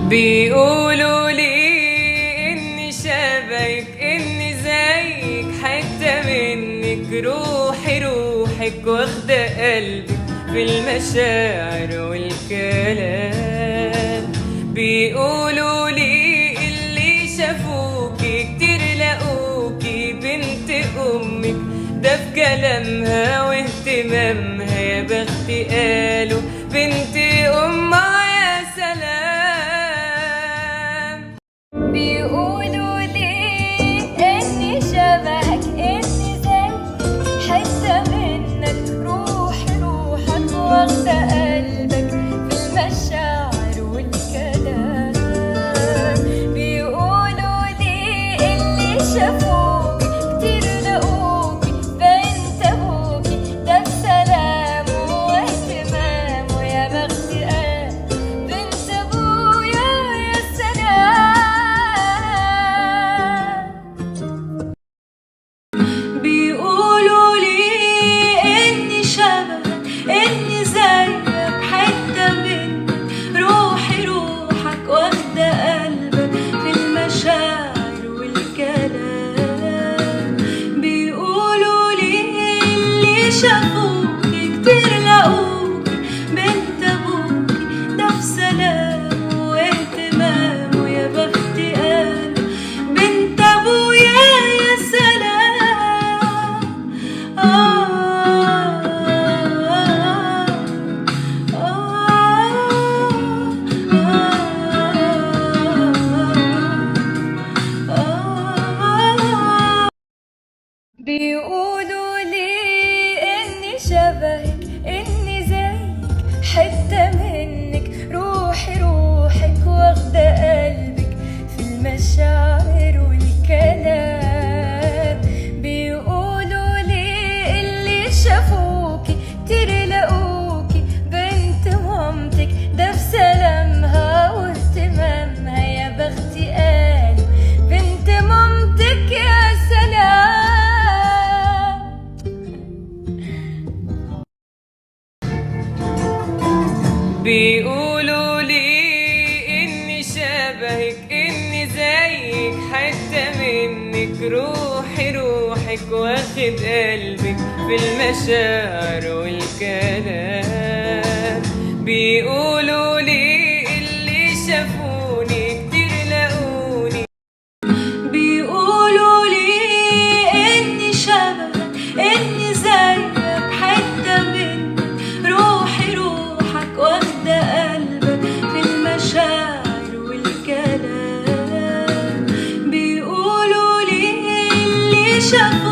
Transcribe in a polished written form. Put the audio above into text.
بيقولوا لي اني شبهك اني زيك حتة منك روحي روحك واخدة قلبي في المشاعر والكلام. بيقولوا لي اللي شافوكي كتير لقوكي بنت امك ده في كلامها واهتمامها يا بختي قالوا بنت امها يا سلام. بيقولوا لي اني شبهك اني زيك حتة منك روحي روحك واخدة قلبك في المشاعر والكلام. بيقولوا لي اللي شافوكي كتير لقوكي بنت ابوكي ده بسلام واهتمام ويا بختي بنت ابويا يا سلام. بيقولوا لي اني شبهك اني زيك حتة منك روحي روحك واخدة قلبك في المشاعر والكلام. بيقولوا لي اللي شافوكي كتير لقوكي بنت ابوكي ده في سلام واهتمام ويا بختي قالوا بنت ابويا يا سلام. بيقولوا لي اني شبهك اني زيك حتة منك روحي روحك واخدة قلبك في المشاعر والكلام. بيقولوا لي اللي شافوكي كتير لقوكي بنت مامتك ده في سلامها واهتمامها يا بختي قالوا بنت مامتك يا سلام. بيقولوا لي اني شبهك اني زيك حتة منك روحي روحك واخد قلبك في المشاعر والكلام. بيقولوا لي اللي شافوني كتير لقوني. بيقولوا لي اني شبهك اني زيك حتة منك روحي روحك واخدة قلبك في المشاعر والكلام. بيقولوا لي اللي شافوكي